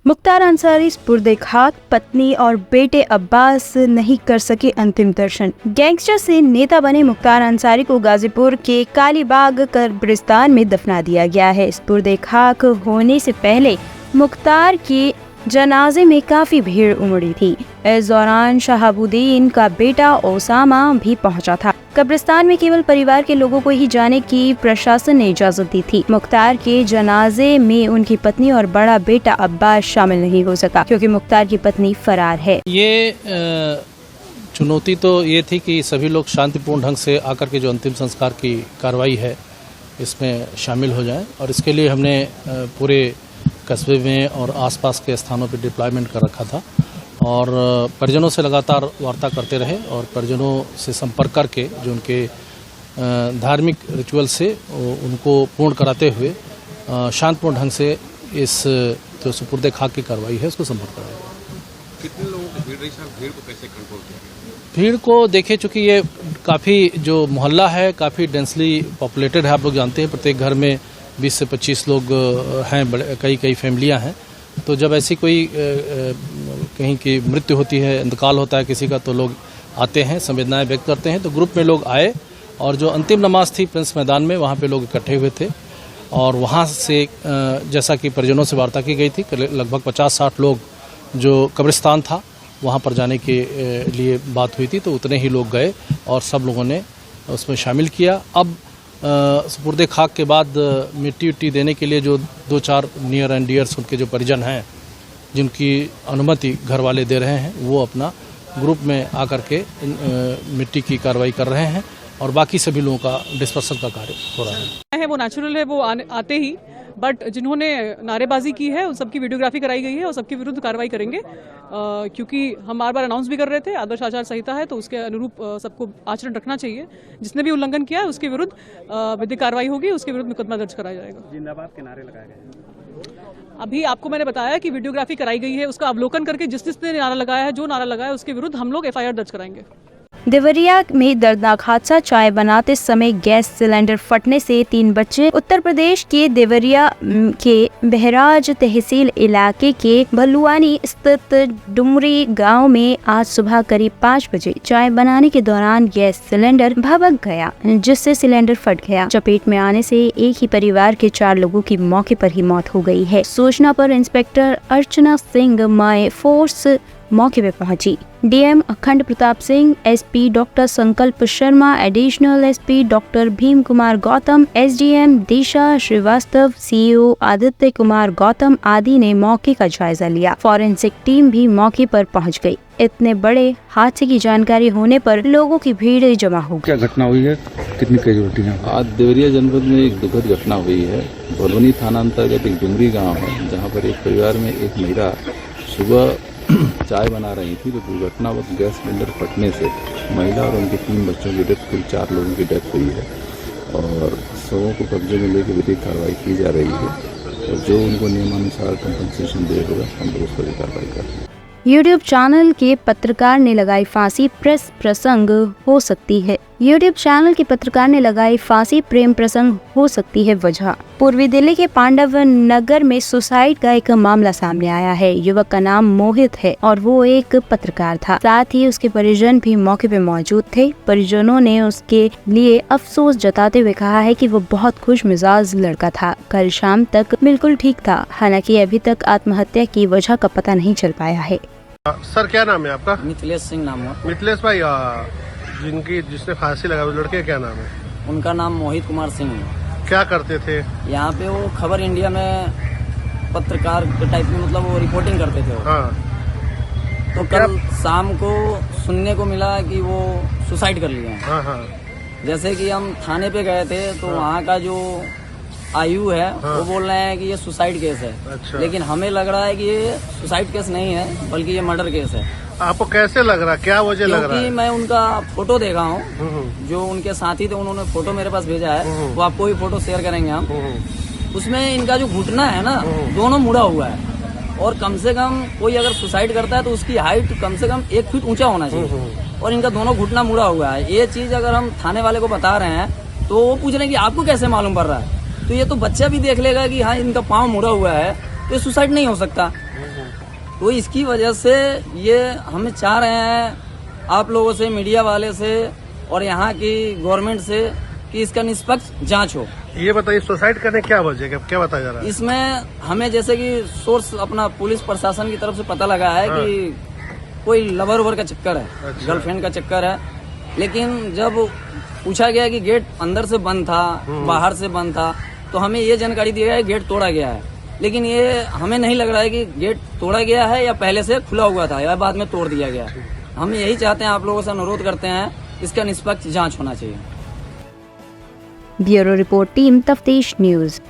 मुख्तार अंसारी स्पुर्दे खाक, पत्नी और बेटे अब्बास नहीं कर सके अंतिम दर्शन। गैंगस्टर से नेता बने मुख्तार अंसारी को गाजीपुर के कालीबाग कब्रिस्तान में दफना दिया गया है। स्पुर्दे खाक होने से पहले मुख्तार के जनाजे में काफी भीड़ उमड़ी थी। इस दौरान शहाबुद्दीन का बेटा ओसामा भी पहुंचा था। कब्रिस्तान में केवल परिवार के लोगों को ही जाने की प्रशासन ने इजाजत दी थी। मुख्तार के जनाजे में उनकी पत्नी और बड़ा बेटा अब्बास शामिल नहीं हो सका क्योंकि मुख्तार की पत्नी फरार है। ये चुनौती तो ये थी कि सभी लोग शांतिपूर्ण ढंग से आकर के जो अंतिम संस्कार की कार्रवाई है इसमें शामिल हो जाएं, और इसके लिए हमने पूरे कस्बे में और आसपास के स्थानों पर डिप्लॉयमेंट कर रखा था और परिजनों से लगातार वार्ता करते रहे और परिजनों से संपर्क करके जो उनके धार्मिक रिचुअल से उनको पूर्ण कराते हुए शांतपूर्ण ढंग से इस जो सुपुर्दे खाक की कार्रवाई है उसको संपन्न कराया गया। कितने लोगों की भीड़ रही सर? भीड़ को कैसे कंट्रोल किया? भीड़ को देखे, चूँकि ये काफ़ी जो मोहल्ला है काफ़ी डेंसली पॉपुलेटेड है। आप लोग जानते हैं प्रत्येक घर में 20 से 25 लोग हैं, बड़े कई फैमिलियाँ हैं। तो जब ऐसी कोई कहीं की मृत्यु होती है, इंतकाल होता है किसी का, तो लोग आते हैं, संवेदनाएं व्यक्त करते हैं। तो ग्रुप में लोग आए और जो अंतिम नमाज थी प्रिंस मैदान में, वहाँ पे लोग इकट्ठे हुए थे और वहाँ से जैसा कि परिजनों से वार्ता की गई थी, लगभग 50-60 लोग जो कब्रिस्तान था वहाँ पर जाने के लिए बात हुई थी, तो उतने ही लोग गए और सब लोगों ने उसमें शामिल किया। अब सुपुर्दे खाक के बाद मिट्टी उट्टी देने के लिए जो 2-4 नियर एंड डियर्स उनके जो परिजन हैं जिनकी अनुमति घर वाले दे रहे हैं, वो अपना ग्रुप में आकर के मिट्टी की कार्रवाई कर रहे हैं और बाकी सभी लोगों का डिस्पर्सल का कार्य हो रहा है। वो नेचुरल है, वो आते ही, बट जिन्होंने नारेबाजी की है उन सबकी वीडियोग्राफी कराई गई है और सबके विरुद्ध कार्रवाई करेंगे, क्योंकि हम बार अनाउंस भी कर रहे थे आदर्श आचार संहिता है तो उसके अनुरूप सबको आचरण रखना चाहिए। जिसने भी उल्लंघन किया है उसके विरुद्ध विधिक कार्रवाई होगी, उसके विरुद्ध मुकदमा दर्ज कराया जाएगा। जिंदाबाद के नारे लगाए गए। अभी आपको मैंने बताया कि वीडियोग्राफी कराई गई है, उसका अवलोकन करके जिसने नारा लगाया है, जो नारा लगाया है, उसके विरुद्ध हम लोग FIR दर्ज कराएंगे। देवरिया में दर्दनाक हादसा, चाय बनाते समय गैस सिलेंडर फटने से 3 बच्चे। उत्तर प्रदेश के देवरिया के बहराज तहसील इलाके के भलुआनी स्थित डुमरी गांव में आज सुबह करीब 5 बजे चाय बनाने के दौरान गैस सिलेंडर भभक गया, जिससे सिलेंडर फट गया। चपेट में आने से एक ही परिवार के 4 लोगों की मौके पर ही मौत हो गई है। सूचना पर inspector Archana Singh my force मौके पे पहुंची। DM अखंड प्रताप सिंह, SP डॉक्टर संकल्प Sharma, additional SP doctor Bhim Kumar Gautam, SDM दिशा श्रीवास्तव, CEO आदित्य कुमार गौतम आदि ने मौके का जायजा लिया। फॉरेंसिक टीम भी मौके पर पहुंच गई। इतने बड़े हादसे की जानकारी होने पर लोगों की भीड़ जमा हो गई। क्या घटना हुई है, कितनी कैजुअल्टियां? आज देवरिया जनपद में एक दुखद घटना हुई है। भलुनी थाना अंतर्गत एक डुमरी गाँव है जहाँ पर एक परिवार में एक महिला सुबह चाय बना रही थी तो दुर्घटनावश गैस सिलेंडर फटने से महिला और उनके 3 बच्चों की डेथ, कुल 4 लोगों की डेथ हुई है और शवों को कब्जे में लेकर विधिक कार्रवाई की जा रही है और जो उनको नियमानुसार कंपनसेशन दे होगा हम लोग उस पर कार्रवाई कर रहे हैं। यूट्यूब चैनल के पत्रकार ने लगाई फांसी, प्रेस प्रसंग हो सकती है। यूट्यूब चैनल के पत्रकार ने लगाई फांसी, प्रेम प्रसंग हो सकती है वजह। पूर्वी दिल्ली के पांडव नगर में सुसाइड का एक मामला सामने आया है। युवक का नाम मोहित है और वो एक पत्रकार था। साथ ही उसके परिजन भी मौके पे मौजूद थे। परिजनों ने उसके लिए अफसोस जताते हुए कहा है कि वो बहुत खुश मिजाज लड़का था, कल शाम तक बिल्कुल ठीक था। हालांकि अभी तक आत्महत्या की वजह का पता नहीं चल पाया है। सर क्या नाम है आपका? मिथिलेश सिंह नाम है। मिथिलेश भाई, जिसने फांसी लगा उस लड़के का क्या नाम है? उनका नाम मोहित कुमार सिंह है। क्या करते थे? यहाँ पे वो खबर इंडिया में पत्रकार के टाइप में, मतलब वो रिपोर्टिंग करते थे। हाँ। तो कल शाम को सुनने को मिला कि वो सुसाइड कर लिया है। हाँ हाँ। जैसे कि हम थाने पे गए थे तो वहाँ का जो आयु है वो बोल रहे हैं कि ये सुसाइड केस है। अच्छा। लेकिन हमें लग रहा है कि ये सुसाइड केस नहीं है बल्कि ये मर्डर केस है। आपको कैसे लग रहा है, क्या वजह लग रहा है? क्योंकि मैं उनका फोटो देखा हूँ, जो उनके साथी थे उन्होंने फोटो मेरे पास भेजा है, वो आपको भी फोटो शेयर करेंगे हम। उसमें इनका जो घुटना है ना, दोनों मुड़ा हुआ है और कम से कम कोई अगर सुसाइड करता है तो उसकी हाइट कम से कम 1 फीट ऊंचा होना चाहिए और इनका दोनों घुटना मुड़ा हुआ है। ये चीज अगर हम थाने वाले को बता रहे हैं तो वो पूछ रहे हैं कि आपको कैसे मालूम पड़ रहा है, तो ये तो बच्चा भी देख लेगा कि हाँ इनका पाँव मुड़ा हुआ है तो ये सुसाइड नहीं हो सकता। तो इसकी वजह से ये हम चाह रहे हैं आप लोगों से, मीडिया वाले से और यहाँ की गवर्नमेंट से कि इसका निष्पक्ष जांच हो। ये बताइए सुसाइड करने क्या वजह, क्या बताया जा रहा है? इसमें हमें जैसे कि सोर्स अपना पुलिस प्रशासन की तरफ से पता लगा है कि कोई लवर उवर का चक्कर है, गर्लफ्रेंड का चक्कर है। लेकिन जब पूछा गया कि गेट अंदर से बंद था, बाहर से बंद था, तो हमें ये जानकारी दी गई है गेट तोड़ा गया है। लेकिन ये हमें नहीं लग रहा है कि गेट तोड़ा गया है या पहले से खुला हुआ था या बाद में तोड़ दिया गया। हम यही चाहते हैं, आप लोगों से अनुरोध करते हैं, इसका निष्पक्ष जांच होना चाहिए। ब्यूरो रिपोर्ट टीम तफ्तीश न्यूज।